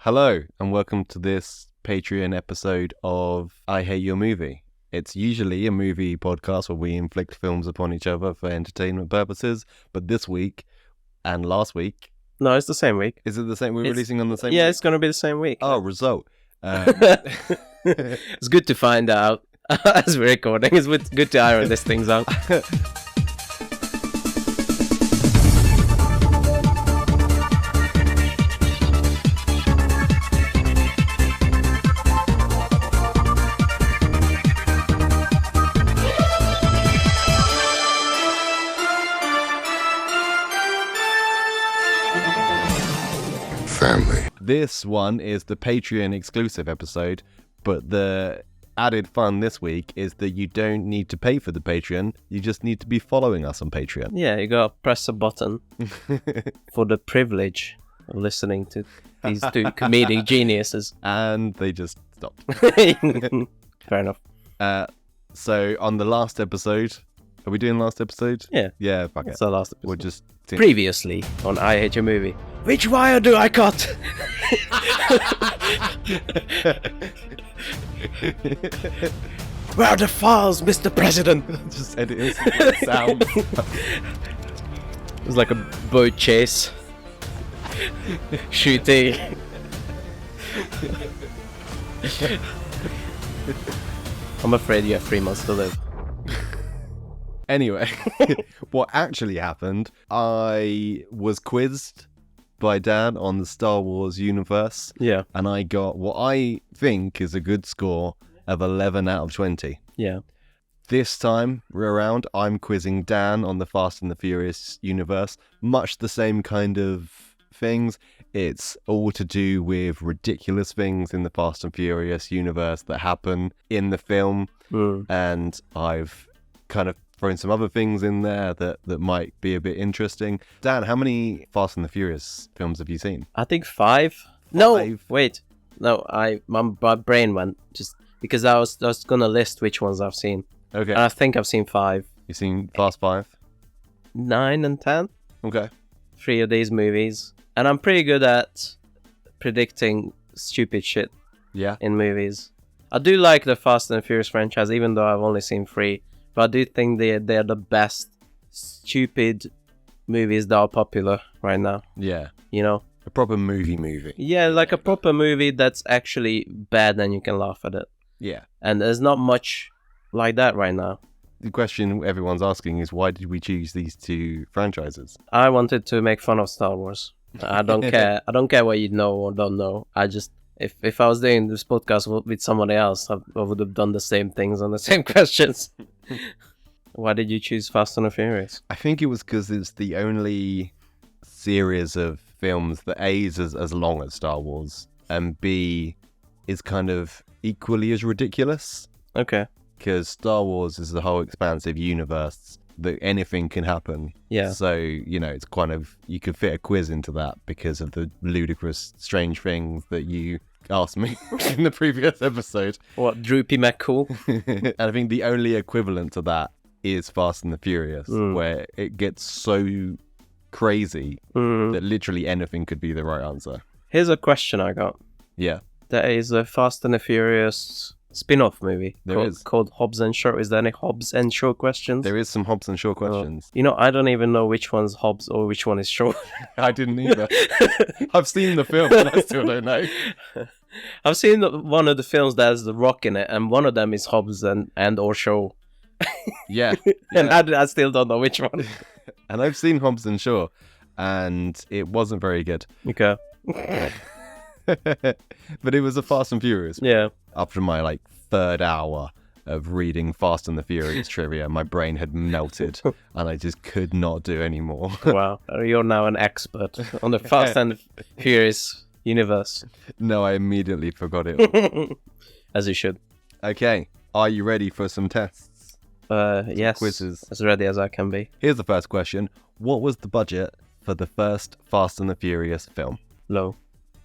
Hello, and welcome to this Patreon episode of I Hate Your Movie. It's usually a movie podcast where we inflict films upon each other for entertainment purposes, but this week and last week... No, it's the same week. Is it the same? We're releasing on the same Yeah, week? it's going to be the same week. Oh, result. It's good to find out as we're recording. It's good to iron these things out. Family. This one is the Patreon exclusive episode, but the added fun this week is that you don't need to pay for the Patreon, you just need to be following us on Patreon. Yeah, you got to press a button for the privilege of listening to these two comedic geniuses. And they just stopped. Fair enough. So on the last episode, are we doing last episode? Yeah. Yeah, fuck That's it. the last episode. We'll just... Previously on I Hate Your Movie. Which wire do I cut? Where are the files, Mr. President? just edit in sound. It was like a boat chase. Shooting. I'm afraid you have 3 months to live. Anyway, what actually happened, I was quizzed by Dan on the Star Wars universe, Yeah. and I got what I think is a good score of 11 out of 20. Yeah. This time around, I'm quizzing Dan on the Fast and the Furious universe. Much the same kind of things. It's all to do with ridiculous things in the Fast and Furious universe that happen in the film. And I've kind of thrown some other things in there that might be a bit interesting. Dan, how many Fast and the Furious films have you seen? I think 5. No, 5. wait. No, my brain went just because I was gonna list which ones I've seen. Okay. And I think I've seen 5. You've seen Fast 5? 9 and 10. Okay. 3 of these movies. And I'm pretty good at predicting stupid shit Yeah. in movies. I do like the Fast and Furious franchise, even though I've only seen 3. But I do think they're the best stupid movies that are popular right now. Yeah. You know? A proper movie. Yeah, like a proper movie that's actually bad and you can laugh at it. Yeah. And there's not much like that right now. The question everyone's asking is, why did we choose these two franchises? I wanted to make fun of Star Wars. I don't care. I don't care what you know or don't know. I just... If I was doing this podcast with somebody else, I would have done the same things on the same questions. Why did you choose Fast and the Furious? I think it was because it's the only series of films that A is as long as Star Wars, and B is kind of equally as ridiculous. Okay. Because Star Wars is the whole expansive universe that anything can happen. Yeah. So, you know, it's kind of, you could fit a quiz into that because of the ludicrous, strange things that you asked me in the previous episode. What, Droopy McCool? And I think the only equivalent to that is Fast and the Furious, where it gets so crazy that literally anything could be the right answer. Here's a question I got. Yeah. There is a Fast and the Furious spin-off movie called Hobbs and Shaw. Is there any Hobbs and Shaw questions? There is some Hobbs and Shaw questions. You know, I don't even know which one's Hobbs or which one is Shaw. I didn't either. I've seen the film, and I still don't know. I've seen one of the films that has The Rock in it, and one of them is Hobbs and or Shaw. Yeah. And I still don't know which one. And I've seen Hobbs and Shaw, and it wasn't very good. Okay. But it was a Fast and Furious. Yeah. After my third hour of reading Fast and the Furious trivia, my brain had melted and I just could not do any more. Wow. You're now an expert on the Fast and Furious universe. No, I immediately forgot it. As you should. Okay, are you ready for some tests? Yes. Quizzes. As ready as I can be. Here's the first question. What was the budget for the first Fast and the Furious film? Low.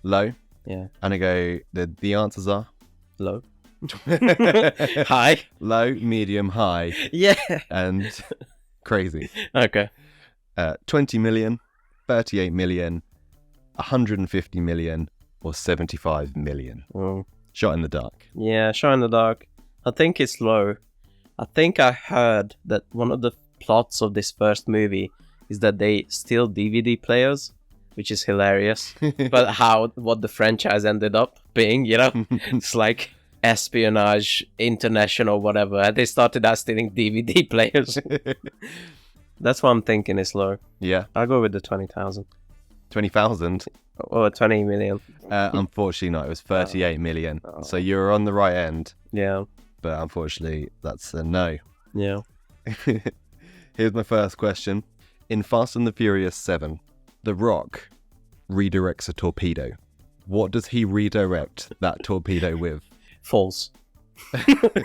Low? Yeah. And I go, the answers are? Low. High. Low, medium, high, Yeah. and crazy. Okay. 20 million, 38 million, 150 million, or 75 million? Mm. Shot in the dark. Yeah, Shot in the Dark. I think it's low. I think I heard that one of the plots of this first movie is that they steal DVD players, which is hilarious. But what the franchise ended up being, you know, it's like espionage, international, whatever. And they started out stealing DVD players. That's what I'm thinking is low. Yeah, I'll go with the 20,000 20,000. or 20 million. Unfortunately not. It was 38 million. Oh. So you were on the right end, Yeah, but unfortunately that's a no. yeah. Here's my first question. In Fast and the Furious 7, The Rock redirects a torpedo. What does he redirect that torpedo with? False.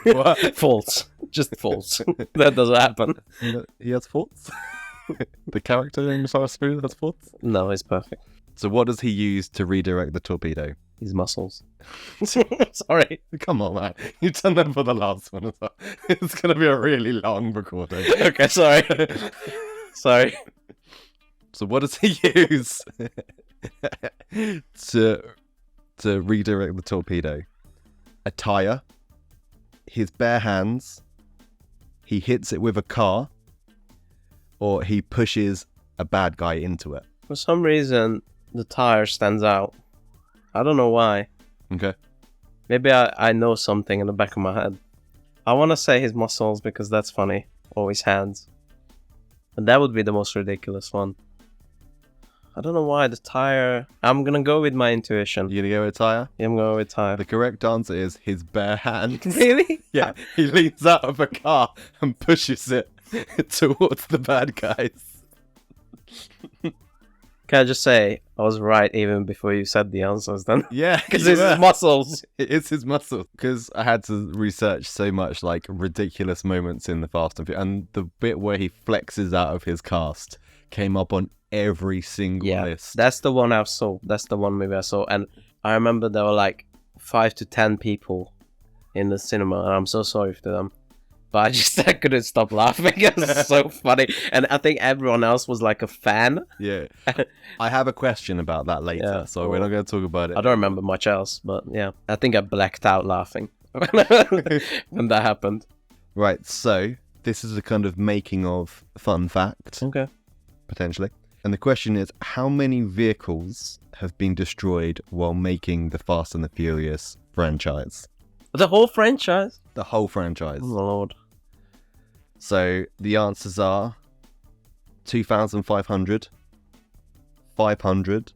What? False. Just false. That doesn't happen. He has faults? The character in Fast and Furious has faults? No, it's perfect. So what does he use to redirect the torpedo? His muscles. Sorry. Come on, man. You've done that for the last one as well. It's going to be a really long recording. Okay, sorry. Sorry. So what does he use to redirect the torpedo? A tire, his bare hands, he hits it with a car, or he pushes a bad guy into it. For some reason, the tire stands out. I don't know why. Okay. Maybe I know something in the back of my head. I want to say his muscles because that's funny. Or his hands. And that would be the most ridiculous one. I don't know why the tire... I'm going to go with my intuition. You gonna go with tire? Yeah, I'm going with tire. The correct answer is his bare hands. Really? Yeah, he leans out of a car and pushes it towards the bad guys. Can I just say, I was right even before you said the answers then? Yeah, Because you it's were. his muscles. It is his muscle. Because I had to research so much like ridiculous moments in the Fast and Furious, and the bit where he flexes out of his cast came up on every single Yeah, list. that's the one I saw. That's the one movie I saw. And I remember there were like 5 to 10 people in the cinema, and I'm so sorry for them. But I couldn't stop laughing. It was so funny. And I think everyone else was like a fan. Yeah. I have a question about that later, Yeah, so we're not going to talk about it. I don't remember much else, but yeah. I think I blacked out laughing when that happened. Right, so this is a kind of making of fun fact, Okay. potentially. And the question is, how many vehicles have been destroyed while making the Fast and the Furious franchise? The whole franchise? The whole franchise. Oh, Lord. So the answers are 2,500, 500,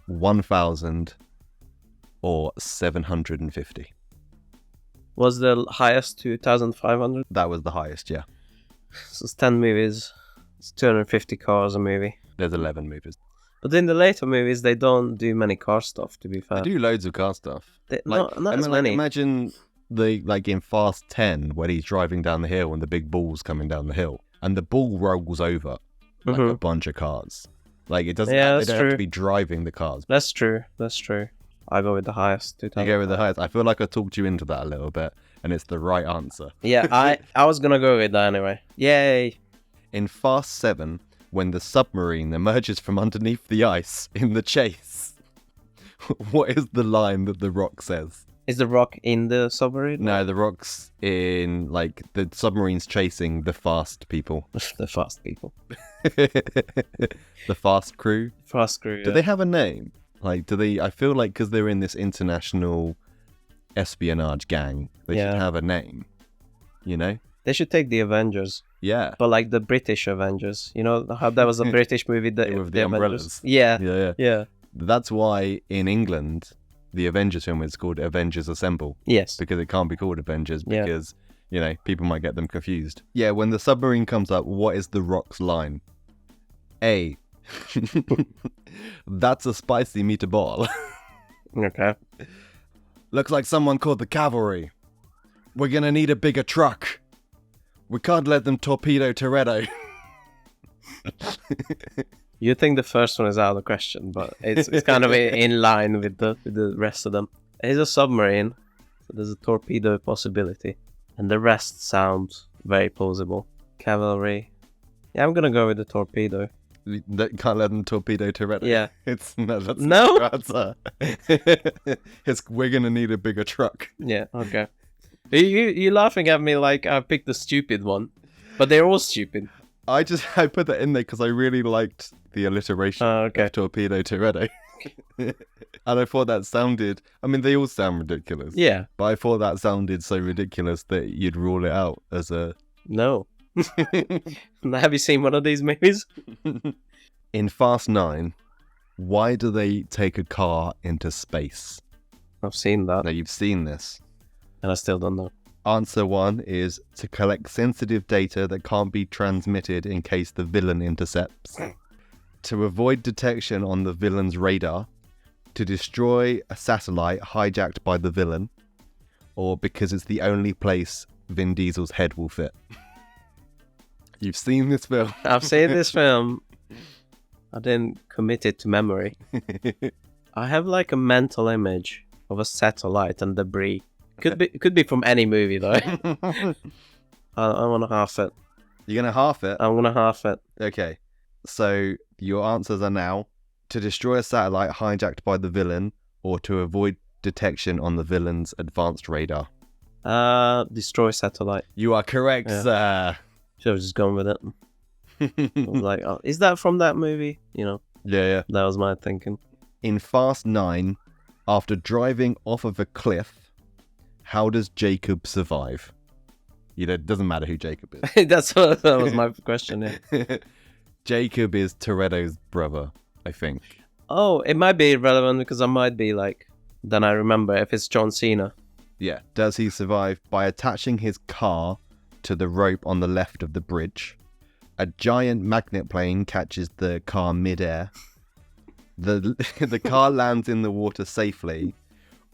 1,000, or 750. Was the highest 2,500? That was the highest, yeah. So it's 10 movies. It's 250 cars a movie. There's 11 movies. But in the later movies, they don't do many car stuff, to be fair. They do loads of car stuff. Not I as mean, many. Imagine in Fast 10 when he's driving down the hill and the big ball's coming down the hill, and the ball rolls over like a bunch of cars. Like it doesn't. Yeah, they that's don't have to true. be driving the cars. That's true. I go with the highest. You go with the highest. I feel like I talked you into that a little bit, and it's the right answer. Yeah, I was gonna go with that anyway. Yay! In Fast 7, when the submarine emerges from underneath the ice in the chase, what is the line that The Rock says? Is the Rock in the submarine? No, The Rock's in, like, the submarine's chasing the fast people. The fast people. The fast crew. Fast crew. Do they have a name? Like, do they... I feel like because they're in this international espionage gang, they Yeah. should have a name. You know? They should take the Avengers, Yeah. but like the British Avengers. You know how that was a British movie that With the Avengers? umbrellas. Yeah, Yeah, yeah. yeah. That's why in England, the Avengers film is called Avengers Assemble. Yes. Because it can't be called Avengers Yeah. because, you know, people might get them confused. Yeah, when the submarine comes up, what is The Rock's line? A. That's a spicy meatball. Okay. Looks like someone called the cavalry. We're gonna need a bigger truck. We can't let them torpedo Toretto. You think the first one is out of the question, but it's kind of in line with the rest of them. It's a submarine, so there's a torpedo possibility, and the rest sounds very plausible. Cavalry. Yeah, I'm gonna go with the torpedo. That can't let them torpedo Toretto. Yeah. It's no, that's No? not the answer. We're gonna need a bigger truck. Yeah, okay. You laughing at me like I picked the stupid one, but they're all stupid. I put that in there because I really liked the alliteration Okay. of torpedo Toretto. And I thought that sounded, I mean, they all sound ridiculous. Yeah. But I thought that sounded so ridiculous that you'd rule it out as a... No. Have you seen one of these movies? In Fast 9, why do they take a car into space? I've seen that, Now, you've seen this. and I still don't know. Answer 1 is to collect sensitive data that can't be transmitted in case the villain intercepts. To avoid detection on the villain's radar. To destroy a satellite hijacked by the villain. Or because it's the only place Vin Diesel's head will fit. You've seen this film. I've seen this film. I didn't commit it to memory. I have like a mental image of a satellite and debris. Could be from any movie though. I want to half it. You're going to half it? I'm gonna half it. Okay. So your answers are now to destroy a satellite hijacked by the villain or to avoid detection on the villain's advanced radar. Destroy satellite. You are correct, Yeah. sir. Should have just gone with it. I was like, oh, is that from that movie? You know, Yeah. that was my thinking. In Fast 9, after driving off of a cliff, how does Jacob survive? It doesn't matter who Jacob is. That was my question. Yeah. Jacob is Toretto's brother, I think. Oh, it might be relevant because I might be like. Then I remember if it's John Cena. Yeah. Does he survive by attaching his car to the rope on the left of the bridge? A giant magnet plane catches the car mid-air. The car lands in the water safely,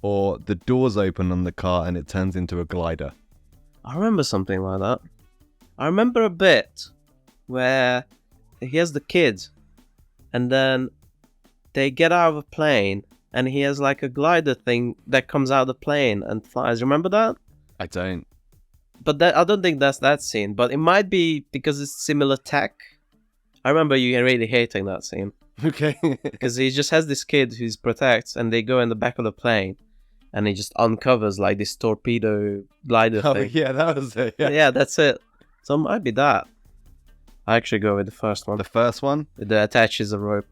or the doors open on the car and it turns into a glider. I remember something like that. I remember a bit where he has the kid, and then they get out of a plane, and he has like a glider thing that comes out of the plane and flies. Remember that? I don't. But I don't think that's that scene. But it might be because it's similar tech. I remember you really hating that scene Okay. because he just has this kid who's protects, and they go in the back of the plane, and he just uncovers like this torpedo glider Oh, thing. yeah, that was it. Yeah. Yeah, that's it. So it might be that. I actually go with the first one. The first one, That attaches a rope.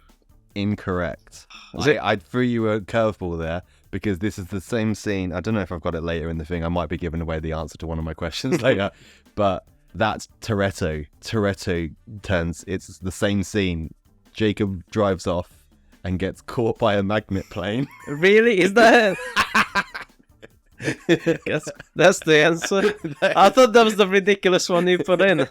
incorrect. Is it? I threw you a curveball there because this is the same scene. I don't know if I've got it later in the thing. I might be giving away the answer to one of my questions later. But that's Toretto. Toretto it's the same scene. Jacob drives off and gets caught by a magnet plane. Really? Is that it? That's the answer. I thought that was the ridiculous one you put in.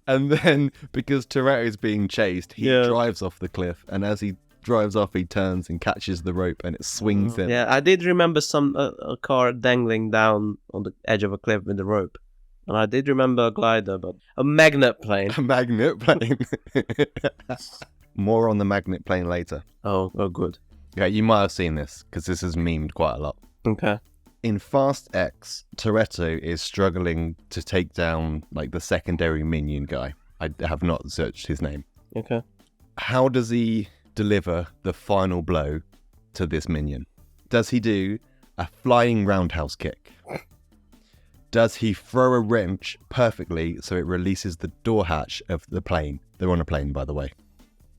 And then, because Toretto is being chased, he Yeah. drives off the cliff. And as he drives off, he turns and catches the rope and it swings him. Yeah, I did remember a car dangling down on the edge of a cliff with the rope. And I did remember a glider, but a magnet plane. A magnet plane. More on the magnet plane later. Oh, good. Yeah, you might have seen this because this is memed quite a lot. Okay. In Fast X, Toretto is struggling to take down like the secondary minion guy. I have not searched his name. Okay. How does he deliver the final blow to this minion? Does he do a flying roundhouse kick? Does he throw a wrench perfectly so it releases the door hatch of the plane? They're on a plane, by the way.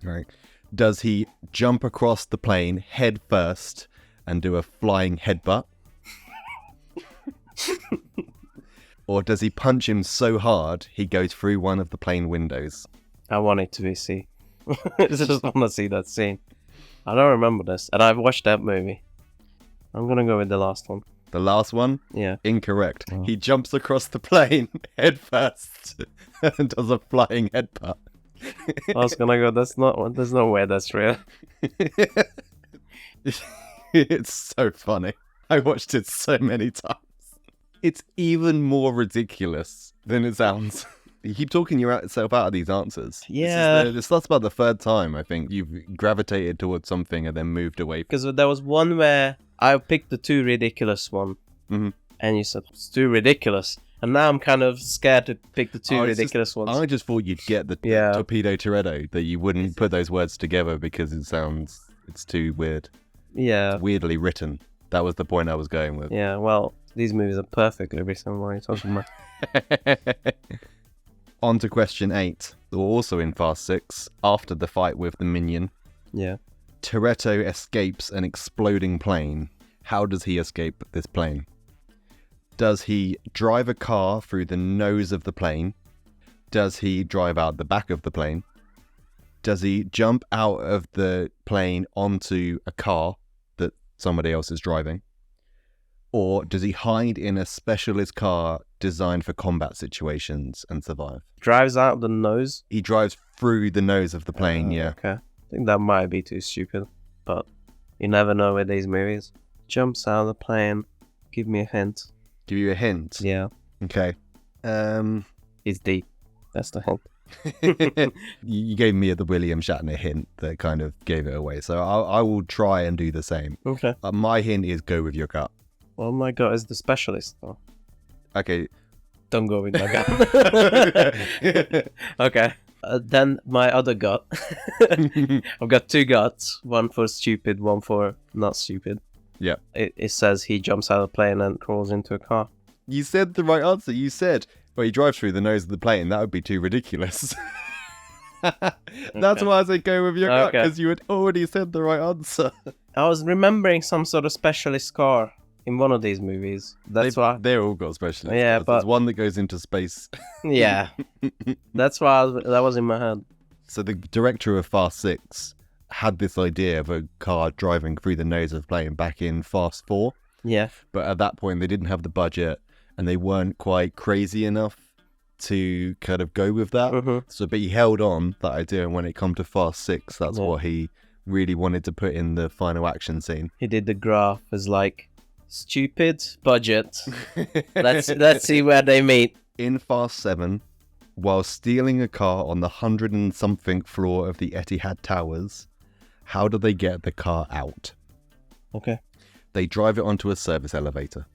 Right. Does he jump across the plane head first and do a flying headbutt? Or does he punch him so hard he goes through one of the plane windows? I want it to be C. I just want to see that scene. I don't remember this, and I've watched that movie. I'm gonna go with the last one. The last one? Yeah. Incorrect. Oh. He jumps across the plane head first and does a flying headbutt. I was gonna go. That's not. There's no way that's real. It's so funny. I watched it so many times. It's even more ridiculous than it sounds. You keep talking yourself out of these answers. Yeah. That's about the third time, I think, you've gravitated towards something and then moved away. Because there was one where I picked the too ridiculous one, Mhm. and you said it's too ridiculous, And now I'm kind of scared to pick the two Oh, it's ridiculous ones. I just thought you'd get the Yeah. Torpedo Toretto, that you wouldn't put those words together because it's too weird. Yeah. Weirdly written. That was the point I was going with. Yeah, well, these movies are perfectly written. What are you talking about? On to question 8. Also in Fast 6, after the fight with the minion, Yeah. Toretto escapes an exploding plane. How does he escape this plane? Does he drive a car through the nose of the plane? Does he drive out the back of the plane? Does he jump out of the plane onto a car that somebody else is driving? Or does he hide in a specialist car designed for combat situations and survive? Drives out the nose. He drives through the nose of the plane, yeah. Okay. I think that might be too stupid, but you never know with these movies. Jumps out of the plane. Give me a hint. Give you a hint. Yeah. Okay. It's deep. That's the hint. You gave me the William Shatner hint that kind of gave it away. So I will try and do the same. Okay. My hint is go with your gut. Oh my god, it's the specialist though. Okay. Don't go with my gut. Okay. Then my other gut. I've got two guts. One for stupid, one for not stupid. Yeah. It says he jumps out of the plane and crawls into a car. You said the right answer. You said, well, he drives through the nose of the plane. That would be too ridiculous. That's why I said go with your gut, Okay. because you had already said the right answer. I was remembering some sort of specialist car in one of these movies. That's why. They're all got specialists. Yeah, There's but- one that goes into space. Yeah. That's why that was in my head. So the director of Fast 6 had this idea of a car driving through the nose of a plane back in Fast 4. Yeah. But at that point, they didn't have the budget and they weren't quite crazy enough to kind of go with that. Mhm. So, but he held on that idea, and when it come to Fast 6, that's Yeah. what he really wanted to put in the final action scene. He did the graph as like stupid budget. Let's see where they meet. In Fast 7, while stealing a car on the 100 and something floor of the Etihad Towers, how do they get the car out? Okay. They drive it onto a service elevator.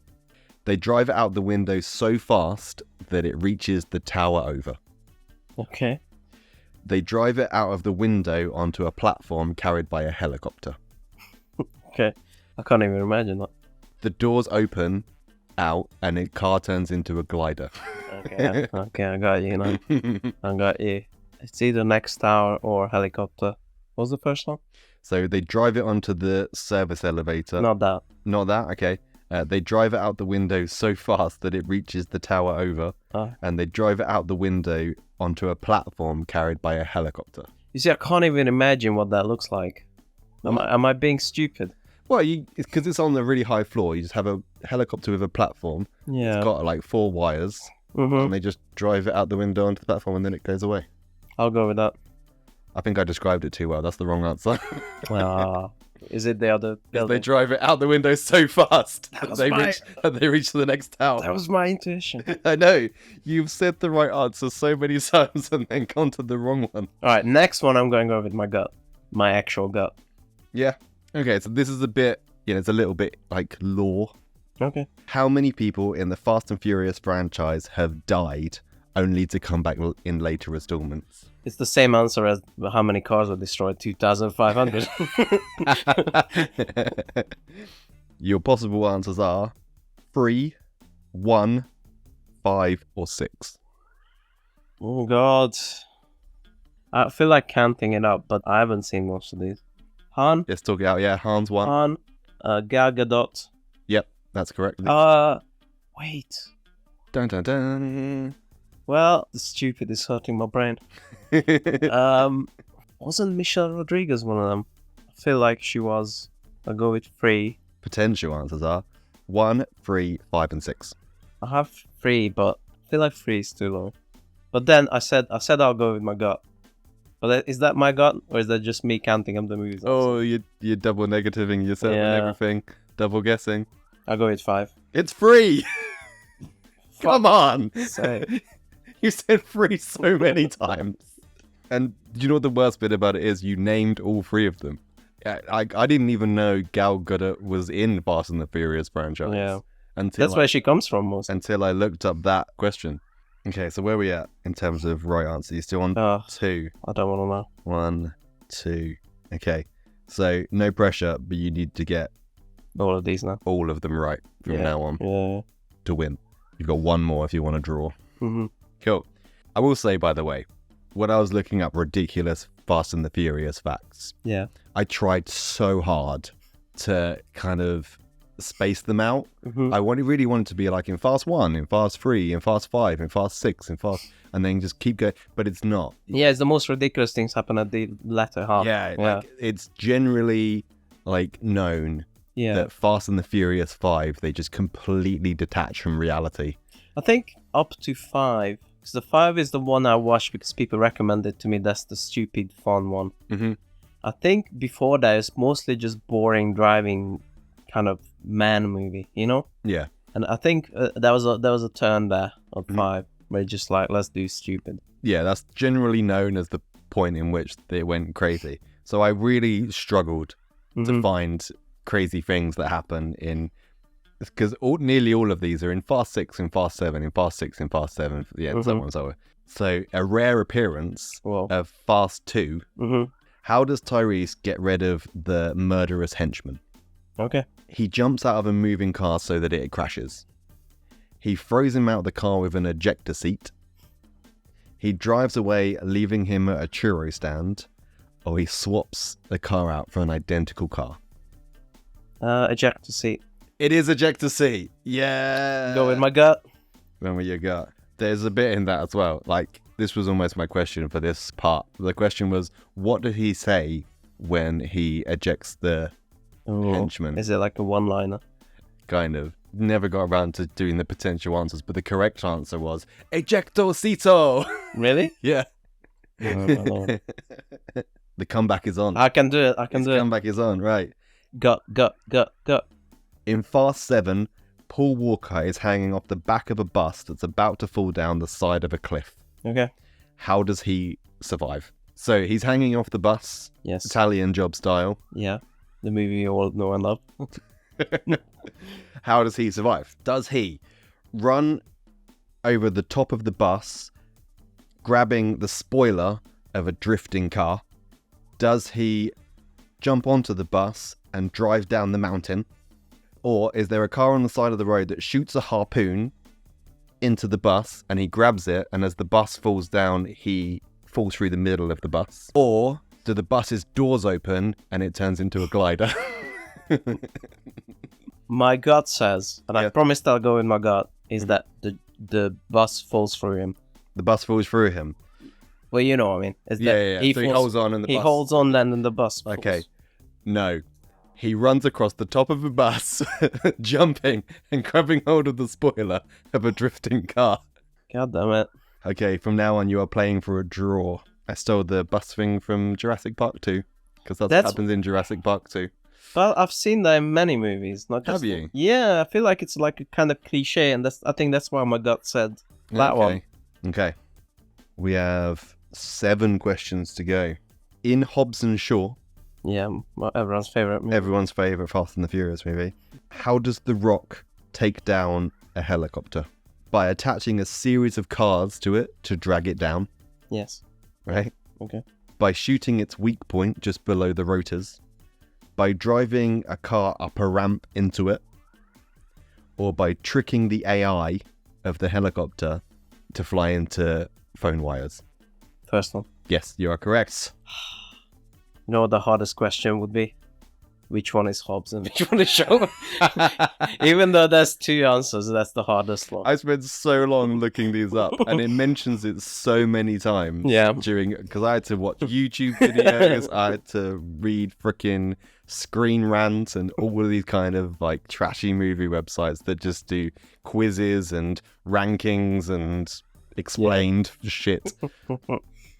They drive it out the window so fast that it reaches the tower over. Okay. They drive it out of the window onto a platform carried by a helicopter. Okay. I can't even imagine that. The doors open out and the car turns into a glider. Okay. Okay, I got you now. I got you. It's either next tower or helicopter. What was the first one? So they drive it onto the service elevator. Not that. Not that, okay. They drive it out the window so fast that it reaches the tower over. Oh. And they drive it out the window onto a platform carried by a helicopter. You see, I can't even imagine what that looks like. Am I being stupid? Well, because it's on a really high floor. You just have a helicopter with a platform. Yeah. It's got like 4 wires. Mhm. And they just drive it out the window onto the platform and then it goes away. I'll go with that. I think I described it too well. That's the wrong answer. Is it the other They building? drive it out the window so fast That that was they my- reach the next tower. That was my intuition. I know. You've said the right answer so many times and then gone to the wrong one. All right, next one I'm going to go with my gut. My actual gut. Yeah. Okay, so this is a bit, it's a little bit like lore. Okay. How many people in the Fast and Furious franchise have died only to come back in later installments? It's the same answer as how many cars were destroyed. 2,500. Your possible answers are 3, 1, 5, or 6. Oh, God. I feel like counting it up, but I haven't seen most of these. Han? Let's talk it out. Yeah, Han's 1. Han? Gal Gadot? Yep, that's correct. Wait. Dun dun dun. Well, the stupid is hurting my brain. Wasn't Michelle Rodriguez one of them? I feel like she was. I'll go with 3. Potential answers are 1, 3, 5, and 6. I have 3, but I feel like 3 is too low. But then I said I'll go with my gut. But is that my gut, or is that just me counting up the movies? Oh, you're double negativing yourself Yeah. and everything. Double guessing. I'll go with 5. It's 3! Come on! Say. You said 3 so many times. And do you know what the worst bit about it is? You named all 3 of them. I didn't even know Gal Gadot was in Fast and the Furious franchise. Yeah. That's where she comes from, most. until I looked up that question. Okay, so where are we at in terms of right answer? You still on Oh, 2? I don't want to know. 1, 2. Okay, so no pressure, but you need to get All of these now. all of them right from now on Yeah. to win. You've got one more if you want to draw. Mm-hmm. Cool. I will say, by the way, when I was looking up ridiculous Fast and the Furious facts, Yeah. I tried so hard to kind of space them out. Mm-hmm. I really wanted to be like in Fast 1, in Fast 3, in Fast 5, in Fast 6, in Fast... And then just keep going. But it's not. Yeah, it's the most ridiculous things happen at the latter half. Yeah, like, it's generally like known Yeah. that Fast and the Furious 5, they just completely detach from reality. I think up to 5, because the 5 is the one I watched because people recommended to me. That's the stupid fun one. Mm-hmm. I think before that it's mostly just boring driving kind of man movie, you know. Yeah. And I think there was a turn there on 5 where it's just like, let's do stupid. Yeah, that's generally known as the point in which they went crazy. So I really struggled to find crazy things that happen in... Because nearly all of these are in Fast 6, in Fast 7, in Fast 6, in Fast 7, yeah, so on and so on. So a rare appearance Well. of Fast 2. Mm-hmm. How does Tyrese get rid of the murderous henchman? Okay. He jumps out of a moving car so that it crashes. He throws him out of the car with an ejector seat. He drives away, leaving him at a churro stand. Or he swaps the car out for an identical car. Ejector seat. It is ejector seat. Yeah. Go with my gut. When with your gut. There's a bit in that as well. Like, this was almost my question for this part. The question was, what did he say when he ejects the henchman? Is it like a one-liner? Kind of. Never got around to doing the potential answers, but the correct answer was ejectocito. Really? Yeah. No. The comeback is on. I can do it. I can His do it. comeback is on, right. Gut. In Fast 7, Paul Walker is hanging off the back of a bus that's about to fall down the side of a cliff. Okay. How does he survive? So he's hanging off the bus, Yes. Italian Job style. Yeah. The movie you all know and love. How does he survive? Does he run over the top of the bus, grabbing the spoiler of a drifting car? Does he jump onto the bus and drive down the mountain? Or is there a car on the side of the road that shoots a harpoon into the bus and he grabs it, and as the bus falls down, he falls through the middle of the bus? Or do the bus's doors open and it turns into a glider? My gut says, and I Yeah. promised I'll go with my gut, is that the bus falls through him. The bus falls through him. Well, you know what I mean. Is Yeah, that yeah, yeah. So he holds on and the he bus... holds on then and the bus falls. Okay. No. He runs across the top of a bus, jumping and grabbing hold of the spoiler of a drifting car. God damn it. Okay, from now on you are playing for a draw. I stole the bus thing from Jurassic Park 2, because that's what That's- happens in Jurassic Park 2. Well, I've seen that in many movies, not just... Have you? Yeah, I feel like it's like a kind of cliche, and I think that's why my gut said that one. Okay. We have 7 questions to go. In Hobbs and Shaw, Yeah, everyone's favorite movie. everyone's favourite Fast and the Furious movie, how does The Rock take down a helicopter? By attaching a series of cars to it to drag it down, Yes. right? Okay. By shooting its weak point just below the rotors, by driving a car up a ramp into it, or by tricking the AI of the helicopter to fly into phone wires. First one. Yes, you are correct. You know what the hardest question would be? Which one is Hobbs and which one is Shaw? Even though there's 2 answers, that's the hardest one. I spent so long looking these up, and it mentions it so many times. Yeah. Because I had to watch YouTube videos, I had to read freaking Screen Rant and all of these kind of like trashy movie websites that just do quizzes and rankings and explained shit.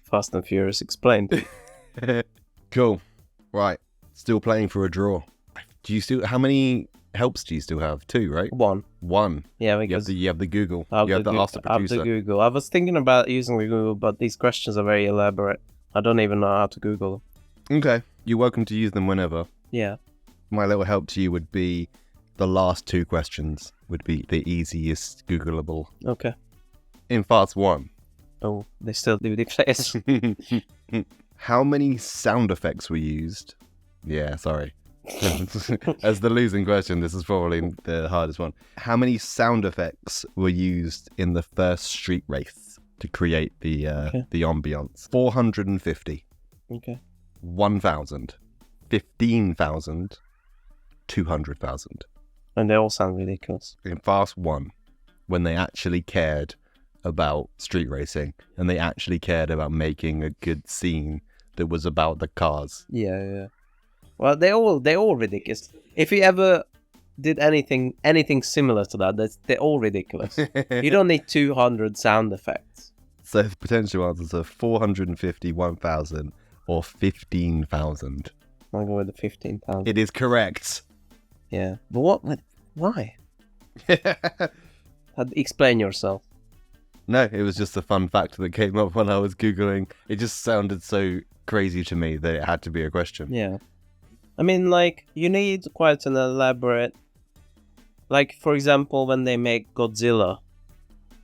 Fast and Furious explained. Cool. Right. Still playing for a draw. Do you still? How many helps do you still have? 2, right? 1. 1. Yeah, You have because the Google. I have You have the the Ask the I have the Producer. Google. I was thinking about using the Google, but these questions are very elaborate. I don't even know how to Google them. Okay. You're welcome to use them whenever. Yeah. My little help to you would be The last two questions would be the easiest Googleable. Okay. In Fast 1, Oh, they still do the face. how many sound effects were used? Yeah, sorry. As the losing question, this is probably the hardest one. How many sound effects were used in the first street race to create the ambience? 450, Okay. 1,000, 15,000, 200,000. And they all sound ridiculous. In Fast 1, when they actually cared about street racing and they actually cared about making a good scene that was about the cars. Yeah. Well, they're all ridiculous. If you ever did anything similar to that, they're all ridiculous. You don't need 200 sound effects. So the potential answers are 450, 1,000, or 15,000. I'll go with the 15,000. It is correct. Yeah. But why? Explain yourself. No, it was just a fun fact that came up when I was Googling. It just sounded so crazy to me that it had to be a question. Yeah. I mean, like, you need quite an elaborate... Like, for example, when they make Godzilla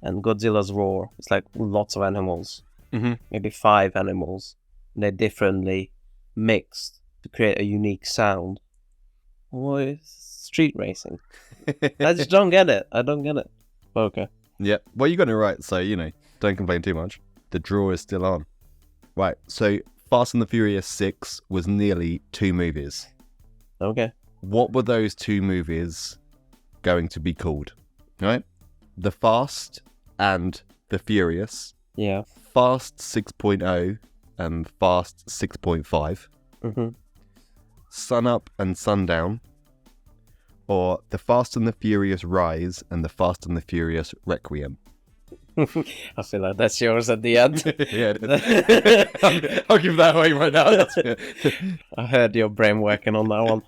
and Godzilla's roar, it's like lots of animals. Mm-hmm. Maybe 5 animals. They're differently mixed to create a unique sound. What is street racing? I just don't get it. I don't get it. Okay. Yep. Well, you got it right, so, don't complain too much. The draw is still on. Right, so Fast and the Furious 6 was nearly 2 movies. Okay. What were those 2 movies going to be called? Right? The Fast and the Furious, Yeah. Fast 6.0 and Fast 6.5, Mm-hmm. Sun Up and Sundown, or The Fast and the Furious Rise and The Fast and the Furious Requiem. I feel like that's yours at the end. Yeah, I'll give that away right now. I heard your brain working on that one.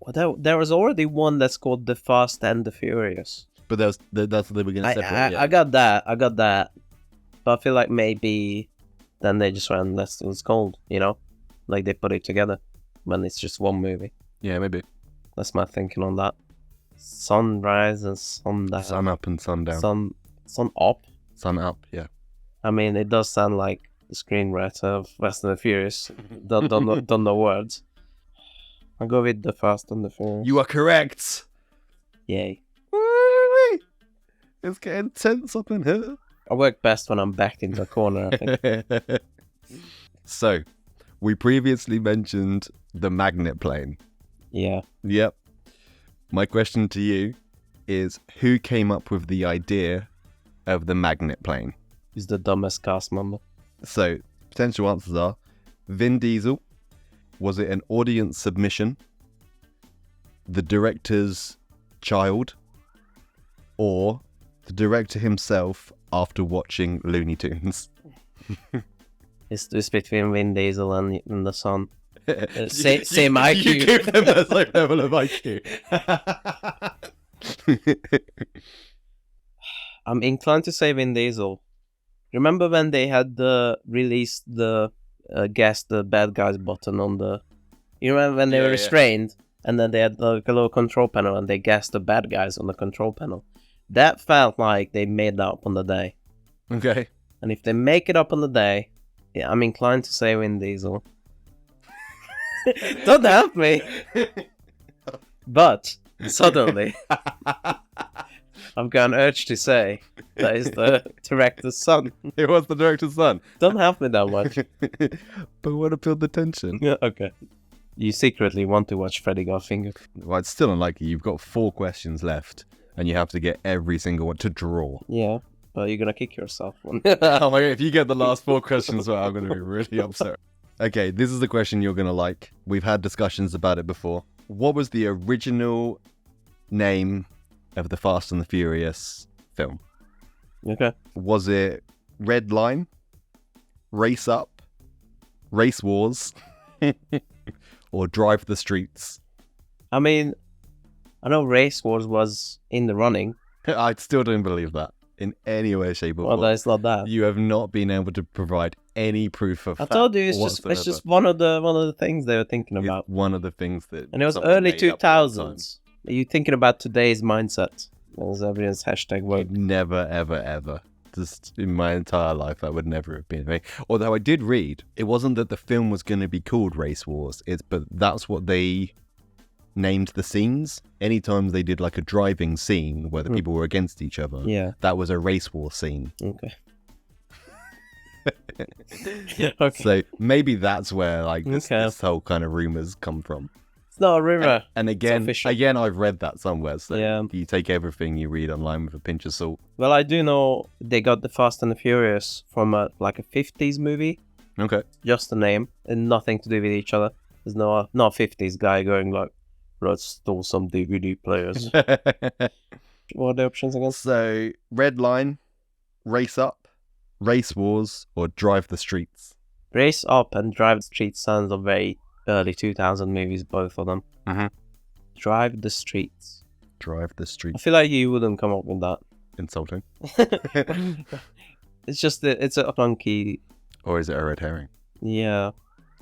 Well, there was already one that's called The Fast and the Furious. But that's the beginning. I got that. But I feel like maybe then they just ran that's what it's called, Like they put it together when it's just one movie. Yeah, maybe. That's my thinking on that. Sunrise and sundown. Sun Up and Sundown. Sun up. Sun Up, yeah. I mean, it does sound like the screenwriter of Fast and the Furious. don't know words. I'll go with The Fast and the Furious. You are correct. Yay. Woo-wee. It's getting tense up in here. I work best when I'm backed into a corner, I think. So, we previously mentioned the magnet plane. Yeah. Yep. My question to you is, who came up with the idea of the magnet plane? He's the dumbest cast member. So, potential answers are Vin Diesel. Was it an audience submission? The director's child? Or the director himself after watching Looney Tunes? It's between Vin Diesel and the Sun. Same IQ. You give them the same level of IQ. I'm inclined to say Vin Diesel. Remember when they had released the guess the bad guys button on the... You remember when they were restrained and then they had like a little control panel and they guessed the bad guys on the control panel? That felt like they made that up on the day. Okay. And if they make it up on the day, yeah, I'm inclined to say Vin Diesel. Don't help me. But suddenly, I've got an urge to say that is the director's son. It was the director's son. Don't help me that much. But what appealed the tension? Yeah, okay. You secretly want to watch Freddy Got Fingered. Well, it's still unlikely. You've got 4 questions left, and you have to get every single one to draw. Yeah, but you're gonna kick yourself one. Oh my god, if you get the last 4 questions, well, I'm going to be really upset. Okay, this is the question you're going to like. We've had discussions about it before. What was the original name of the Fast and the Furious film? Okay. Was it Red Line, Race Up, Race Wars, or Drive the Streets? I mean, I know Race Wars was in the running. I still don't believe that in any way, shape, or Well, form. it's not that. You have not been able to provide any proof of I that told you it's whatsoever. just one of the things they were thinking It's about. one of the things that And it was someone early made up at the time. 2000s. Are you thinking about today's mindset? As everyone's hashtag word. Never, ever, ever. Just in my entire life, that would never have been me. Although I did read, it wasn't that the film was going to be called Race Wars. But that's what they named the scenes. Anytime they did like a driving scene where the people were against each other, Yeah. that was a race war scene. Okay. Okay. So maybe that's where like this Okay. whole kind of rumors come from. It's not a rumor. And again, official. I've read that somewhere. So Yeah. you take everything you read online with a pinch of salt. Well, I do know they got the Fast and the Furious from like a 50s movie. Okay. Just the name and nothing to do with each other. There's no not 50s guy going like, let's stole some DVD players. What are the options again? So Red Line, Race Up, Race Wars, or Drive the Streets. Race Up and Drive the Street sounds of very early 2000 movies, both of them. Mhm. Drive the Streets. Drive the I Streets. feel like you wouldn't come up with that. Insulting. It's just it's a funky, Or is it a red herring? yeah.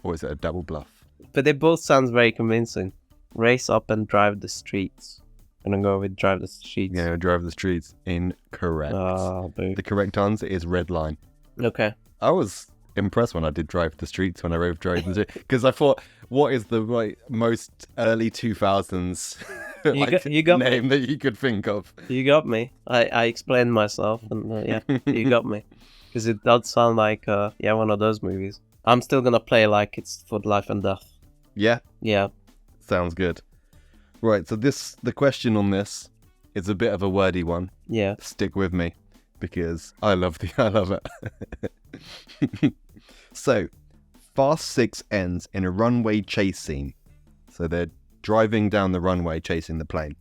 Or is it a double bluff? But they both sound very convincing. Race Up and Drive the Streets. I'm gonna go with Drive the Streets. Yeah, Drive the Streets. Incorrect. Boo. The correct answer is Red Line. Okay. I was impressed when I did Drive the Streets, when I wrote Drive the Streets, because I thought, what is the most early 2000s You got me. name that you could think of? You got me. I explained myself, and yeah, you got me. Because it does sound like one of those movies. I'm still gonna play like it's for life and death. Yeah, Yeah. sounds good. Right, so the question on this is a bit of a wordy one. Yeah. Stick with me, because I love it. So, Fast 6 ends in a runway chase scene. So they're driving down the runway chasing the plane.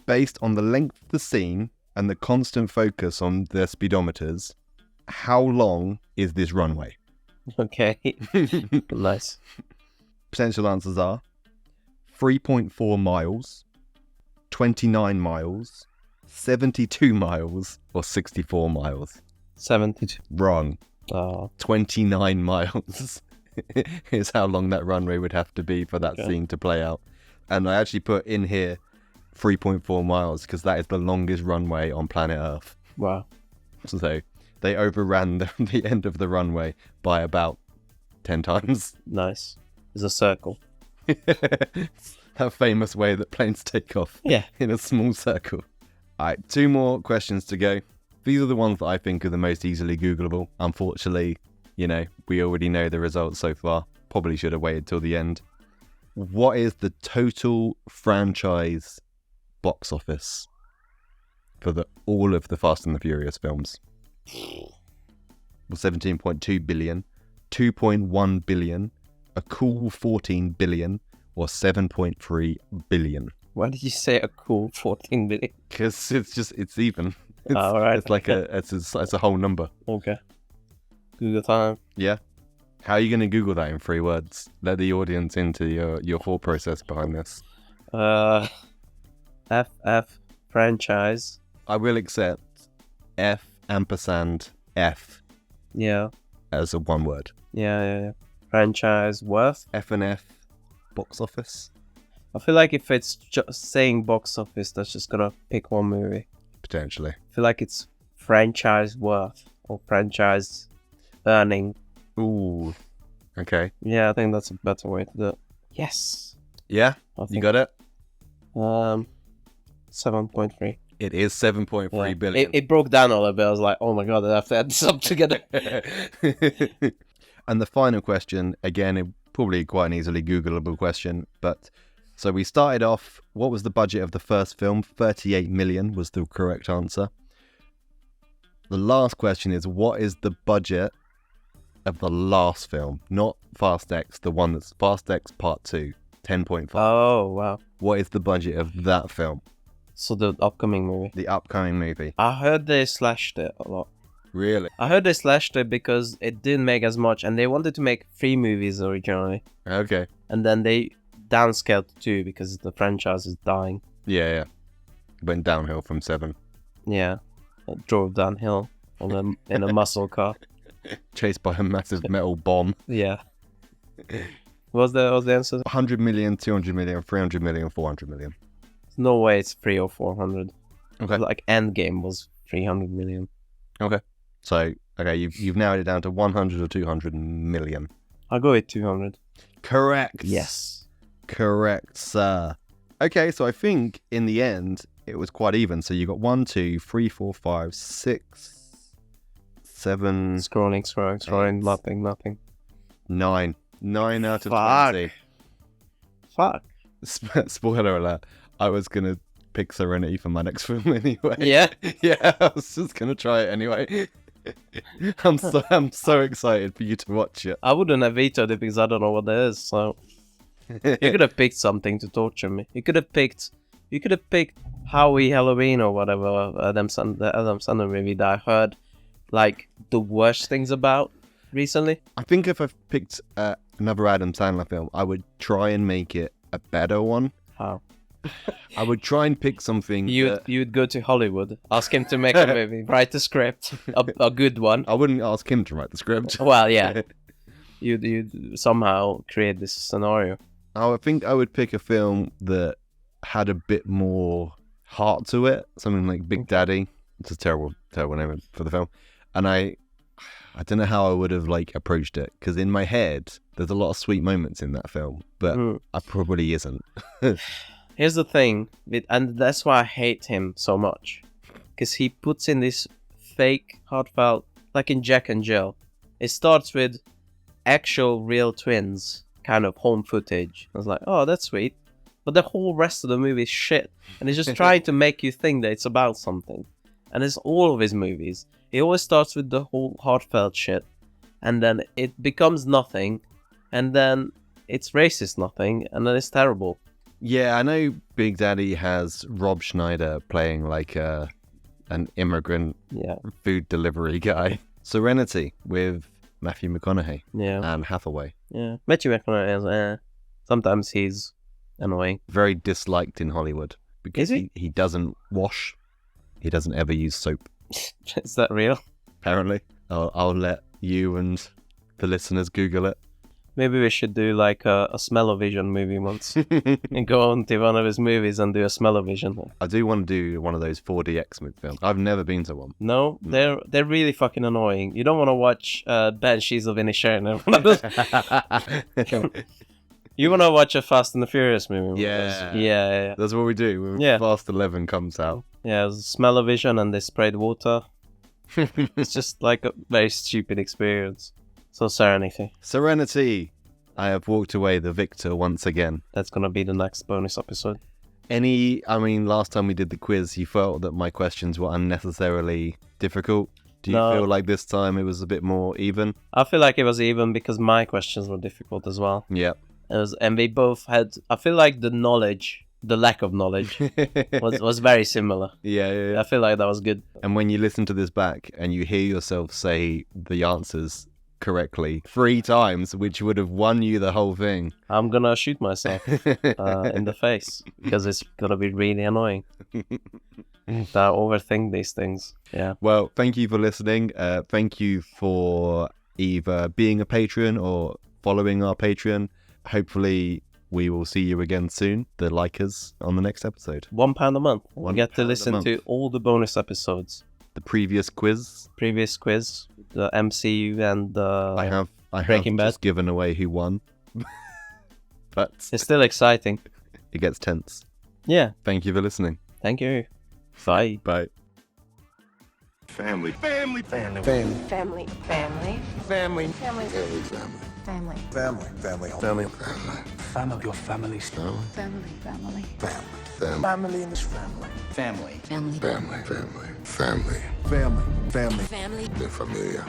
Based on the length of the scene and the constant focus on their speedometers, how long is this runway? Okay. Nice. Potential answers are 3.4 miles, 29 miles, 72 miles, or 64 miles. 72. Wrong. Oh. 29 miles is how long that runway would have to be for that Okay. scene to play out. And I actually put in here 3.4 miles because that is the longest runway on planet Earth. Wow. So they overran the end of the runway by about 10 times. Nice. It's a circle. That famous way that planes take off Yeah. in a small circle. All right, 2 more questions to go. These are the ones that I think are the most easily Googleable. Unfortunately, we already know the results so far. Probably should have waited till the end. What is the total franchise box office for all of the Fast and the Furious films? Well, 17.2 billion, 2.1 billion, a cool 14 billion, or 7.3 billion. Why did you say a cool 14 billion? Because it's even. It's, All right. it's like it's a whole number. Okay. Google time. Yeah. How are you going to Google that in 3 words? Let the audience into your thought process behind this. FF franchise. I will accept F ampersand F Yeah. as a one word. Yeah. Franchise worth. F and F box office, I feel like if it's just saying box office, that's just gonna pick one movie. potentially. I feel like it's franchise worth or franchise earning. Ooh. Okay. Yeah, I think that's a better way to do it. Yes. Yeah, I you think. got it? 7.3. It is 7.3 Yeah. billion. It broke down a little bit. I was like, oh my god, I have to add this up together. And the final question, again, probably quite an easily Googleable question, but so we started off, what was the budget of the first film? 38 million was the correct answer. The last question is, what is the budget of the last film? Not Fast X, the one that's Fast X Part 2, 10.5. Oh, wow. What is the budget of that film? So the upcoming movie. The upcoming movie. I heard they slashed it a lot. Really? I heard they slashed it because it didn't make as much, and they wanted to make 3 movies originally, Okay. and then they downscaled to 2 because the franchise is dying. Yeah. Went downhill from 7. Yeah, it drove downhill in a muscle car. Chased by a massive metal bomb. Yeah. What was the answer? 100 million, 200 million, 300 million, 400 million. No way it's 300 or 400. Okay. Like Endgame was 300 million. So, okay, you've narrowed it down to 100 or 200 million. I'll go with 200. Correct. Yes. Correct, sir. Okay, so I think in the end it was quite even. So you got 1, 2, 3, 4, 5, 6, 7, Scrolling. Nothing. 9. 9 out of Fuck. 20. Fuck. Spoiler alert. I was gonna pick Serenity for my next film anyway. Yeah. Yeah, I was just gonna try it anyway. I'm so excited for you to watch it. I wouldn't have vetoed it because I don't know what that is. So you could have picked something to torture me. You could have picked Howie Halloween or whatever, the Adam Sandler movie that I heard like the worst things about recently. I think if I picked another Adam Sandler film, I would try and make it a better one. How? I would try and pick something. You'd go to Hollywood, ask him to make a movie, write a script, a good one. I wouldn't ask him to write the script. Well, yeah. You'd somehow create this scenario. I think I would pick a film that had a bit more heart to it. Something like Big Daddy. It's a terrible name for the film. And I don't know how I would have like approached it, because in my head there's a lot of sweet moments in that film, but I probably isn't. Here's the thing, and that's why I hate him so much, because he puts in this fake, heartfelt, like in Jack and Jill. It starts with actual real twins, kind of home footage. I was like, oh, that's sweet. But the whole rest of the movie is shit, and he's just trying to make you think that it's about something. And it's all of his movies. He always starts with the whole heartfelt shit, and then it becomes nothing, and then it's racist nothing, and then it's terrible. Yeah, I know Big Daddy has Rob Schneider playing like an immigrant food delivery guy. Serenity with Matthew McConaughey and Hathaway. Yeah. Matthew McConaughey is, sometimes he's annoying. Very disliked in Hollywood because Is he? He doesn't wash. He doesn't ever use soap, Is that real? apparently. I'll let you and the listeners Google it. Maybe we should do like a Smell-O-Vision movie once. And go on to one of his movies and do a Smell-O-Vision. I do want to do one of those 4D X-Men films. I've never been to one. No, they're really fucking annoying. You don't want to watch Banshees of Inisherin. You want to watch a Fast and the Furious movie? Yeah. That's what we do when Fast 11 comes out. Yeah, Smell-O-Vision and they sprayed water. It's just like a very stupid experience. So Serenity. I have walked away the victor once again. That's gonna be the next bonus episode. Last time we did the quiz, you felt that my questions were unnecessarily difficult. Do you feel like this time it was a bit more even? I feel like it was even because my questions were difficult as well. Yeah. And we both had, I feel like the lack of knowledge was very similar. Yeah. I feel like that was good. And when you listen to this back and you hear yourself say the answers correctly 3 times, which would have won you the whole thing, I'm gonna shoot myself in the face because it's gonna be really annoying that I overthink these things. Yeah. Well, thank you for listening. Thank you for either being a patron or following our Patreon. Hopefully we will see you again soon, the likers, on the next episode. £1 a month. You get to £1 a listen month. to all the bonus episodes. The previous quiz, The MCU and the I have Breaking Bad. just given away who won. But It's still exciting. it gets tense. Yeah. Thank you for listening. Thank you. Bye. Bye. Family. Family. Family. Family. Family. Family. Family. Family. Family. Family. Family. Family. Family. Your family. Family. Family. Family. Family in this family. Family. Family. Family. Family. Family. Family. Family. Family. De familia.